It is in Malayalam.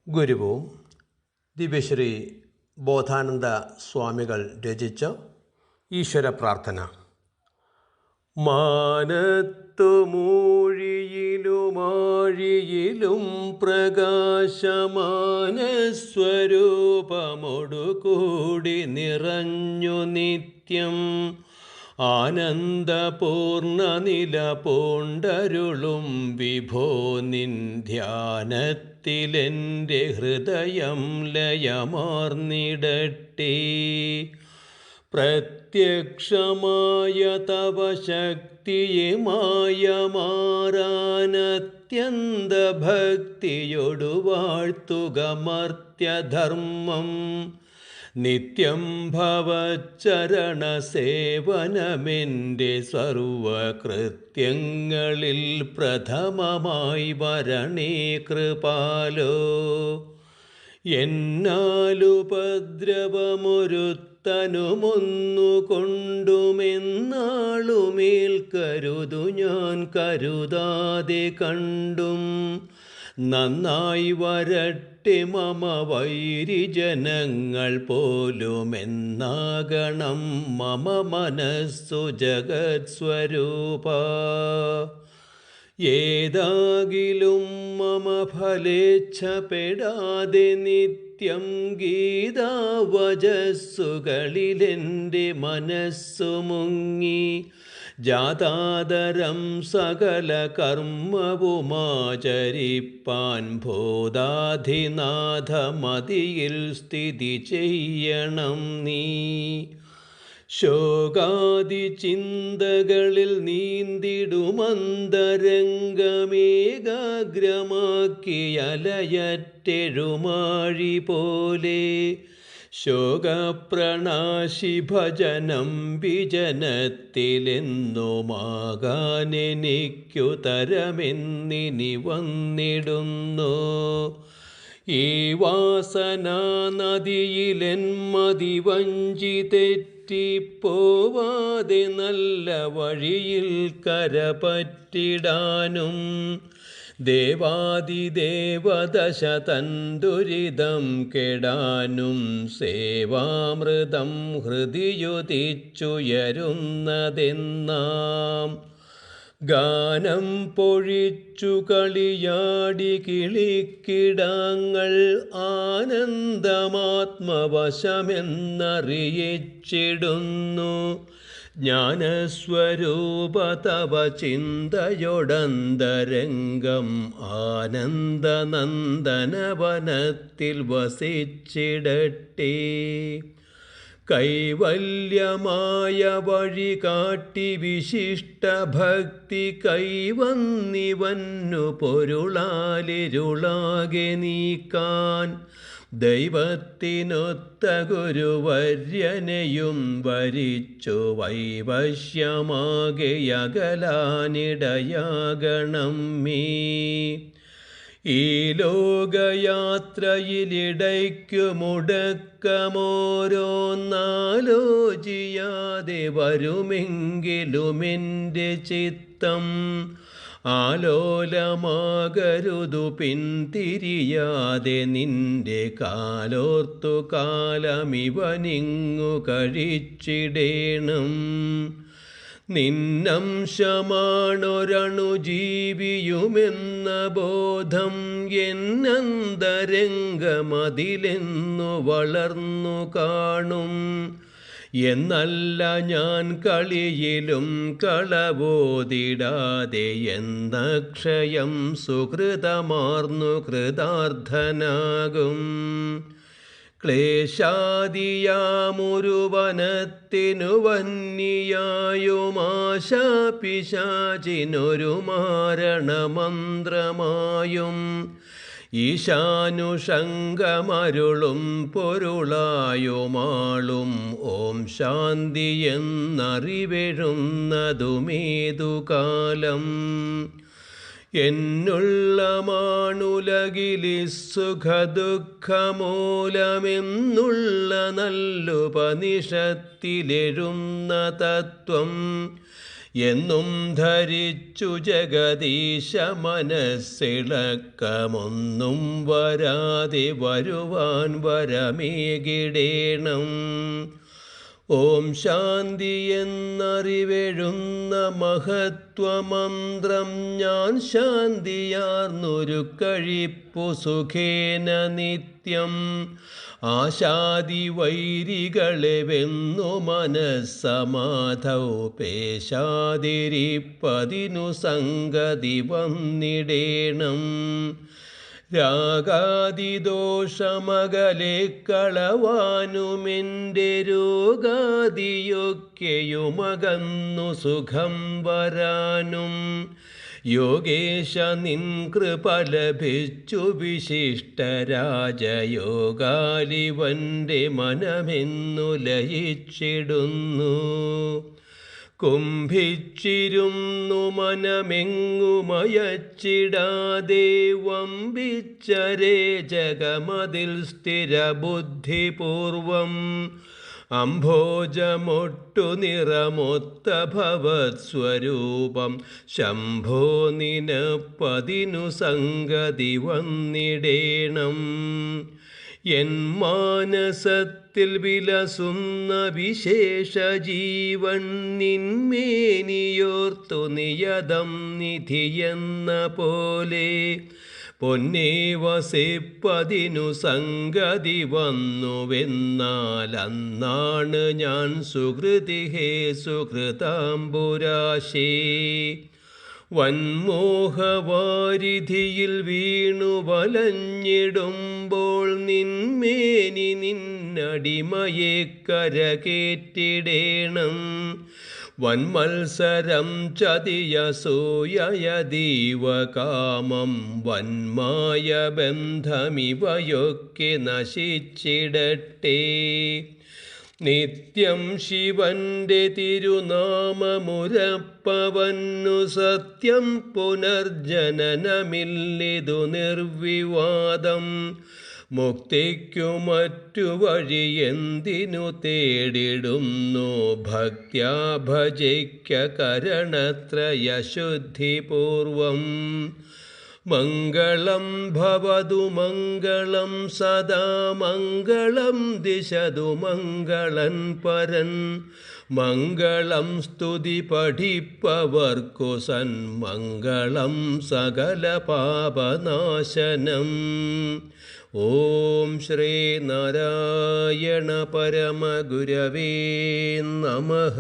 ഗുരുവും ദിവ്യശ്രീ ബോധാനന്ദ സ്വാമികൾ രചിച്ച ഈശ്വര പ്രാർത്ഥന. മാനത്തു മൂഴിയിലുമാഴിയിലും പ്രകാശമാനസ്വരൂപമൊടുകൂടി നിറഞ്ഞു നിത്യം ആനന്ദപൂർണ്ണ നില പൂണ്ടരുളും വിഭോ നിൻ ധ്യാനത്തിലെൻ്റെ ഹൃദയം ലയമാർന്നിടട്ടെ. പ്രത്യക്ഷമായ തവ ശക്തിയെ മായമാറാനത്യന്ത ഭക്തിയൊടു വാഴ്ത്തുക മർത്യധർമ്മം. നിത്യം ഭവച്ചരണ സേവനമെൻ്റെ സർവകൃത്യങ്ങളിൽ പ്രഥമമായി വരണേ കൃപാലോ. എന്നാലുപദ്രവമൊരുത്തനുമൊന്നുകൊണ്ടുമെന്നാളുമേൽക്കരുതു ഞാൻ കരുതാതെ കണ്ടും. നന്നായി വരട്ടെ മമ വൈരിജനങ്ങൾ പോലുമെന്നാകണം മമ മനസ്സു ജഗത്സ്വരൂപ. ഏതാകിലും മമ ഫലേച്ഛപ്പെടാതെ നിത്യം ഗീതാവചസ്സുകളിലെൻ്റെ മനസ്സു മുങ്ങി ജാതാതരം സകല കർമ്മവുമാചരിപ്പാൻ ഭൂതാധിനാഥ മതിയിൽ സ്ഥിതി ചെയ്യണം നീ. ശോകാദി ചിന്തകളിൽ നീന്തിടുമന്തരംഗമേകാഗ്രമാക്കി അലയറ്റെഴുമാഴി പോലെ ശോകപ്രണാശി ഭജനം വിജനത്തിലെന്നുമാകാനെനിക്കു തരമെന്നിനി വന്നിടുന്നു. ഈ വാസനാനദിയിലെൻ മതി വഞ്ചി തെറ്റിപ്പോവാതെ നല്ല വഴിയിൽ കരപറ്റിടാനും ദേവാദിദേവദശ തൻ ദുരിതം കെടാനും സേവാമൃതം ഹൃദിയുദിച്ചുയരുന്നതെന്നാം. ഗാനം പൊഴിച്ചു കളിയാടി കിളിക്കിടാങ്ങൾ ആനന്ദമാത്മവശമെന്നറിയിച്ചിടുന്നു. ജ്ഞാനസ്വരൂപ തവ ചിന്തയൊടന്തരംഗം ആനന്ദനന്ദനവനത്തിൽ വസിച്ചിടട്ടെ. കൈവല്യമായ വഴി കാട്ടി വിശിഷ്ടഭക്തി കൈവന്നിവന്നു പൊരുളാലിരുളാകെ നീക്കാൻ ദൈവത്തിനൊത്ത ഗുരുവര്യനെയും വരിച്ചു വൈവശ്യമാകെയകലാനിടയാകണം മേ. ഈ ലോകയാത്രയിലിടയ്ക്കു മുടക്കമോരോന്നാലോചിയാതെ വരുമെങ്കിലുമെൻ്റെ ചിത്തം ആലോലമാകരുതു പിന്തിരിയാതെ നിന്റെ കാലോർത്തു കാലമിവനിങ്ങു കഴിച്ചിടേണം. നിന്നംശമാണൊരണുജീവിയുമെന്ന ബോധം എന്നന്തരംഗമതിലെന്നു വളർന്നു കാണും. എന്നല്ല ഞാൻ കളിയിലും കളവോതിടാതെ എന്നക്ഷയം സുഹൃതമാർന്നു കൃതാർത്ഥനാകും. ക്ലേശാദിയാമൊരുവനത്തിനു വന്യായുമാശാപിശാചിനൊരു മാരണമന്ത്രമായും ഈശാനുഷംഗമരുളും പൊരുളായുമാളും ഓം ശാന്തി എന്നറിവെഴുന്നതുമേതുകാലം. എന്നുള്ള മാണുലകിലി സുഖദുഃഖമൂലമെന്നുള്ള നല്ലുപനിഷത്തിലെഴുന്ന തത്വം എന്നും ധരിച്ചു ജഗദീശ മനസ്സിളക്കമൊന്നും വരാതെ വരുവാൻ വരമേകിടേണം. ഓം ശാന്തി എന്നറിവെഴുന്ന മഹത്വമന്ത്രം ഞാൻ ശാന്തിയാർന്നൊരു കഴിപ്പു സുഖേന നിത്യം. ആശാദി വൈരികളെ വെന്നു മനസ്സമാധൗ പേശാതിരിപ്പതിനു സംഗതി വന്നിടേണം. രാഗാദിദോഷമകലെ കളവാനുമെൻ്റെ രോഗാദിയൊക്കെയുമകന്നു സുഖം വരാനും. യോഗേശ നിൻ കൃപ ലഭിച്ചു വിശിഷ്ടരാജയോഗാലിവൻ്റെ മനമെന്നു ലയിച്ചിടുന്നു. കുംഭിച്ചിരുന്നു മനമെങ്ങുമയച്ചിടാതെ വമ്പിച്ചരേ ജഗമതിൽ സ്ഥിരബുദ്ധിപൂർവം. അംഭോജമൊട്ടു നിറമൊത്ത ഭവത്സ്വരൂപം ശംഭോ നിനപ്പതിനു സംഗതി വന്നിടേണം. എൻ മാനസത്തിൽ വിലസുന്ന വിശേഷ ജീവൻ നിന്മേനിയോർത്തു നിയതം നിധിയെന്ന പോലെ പൊന്നേ വസിപ്പതിനു സംഗതി വന്നുവെന്നാൽ അന്നാണ് ഞാൻ സുഹൃതി ഹേ സുഹൃതാംബുരാശേ. വന്മോഹവാരിധിയിൽ വീണു വലഞ്ഞിടുമ്പോൾ നിന്മേനി നിന്നടിമയെ കരകേറ്റിടേണം. വന്മത്സരം ചതിയസൂയയതീവ കാമം വന്മായ ബന്ധമിവയൊക്കെ നശിച്ചിടട്ടെ. നിത്യം ശിവന്റെ തിരുനാമമുരപ്പവന്നു സത്യം പുനർജനനമില്ലിതു നിർവിവാദം. മുക്തിക്കു മറ്റു വഴി എന്തിനു തേടിടുന്നു ഭക്ത്യാ ഭജിക്ക കരണത്രയശുദ്ധിപൂർവം. മംഗളം ഭവതു മംഗളം സദാ മംഗളം ദിശതു മംഗളൻ പരൻ. മംഗളം സ്തുതി പഠിപ്പവർക്കു സന്മംഗളം സകല പാപനാശനം. ഓം ശ്രീ നാരായണ പരമഗുരവേ നമഃ.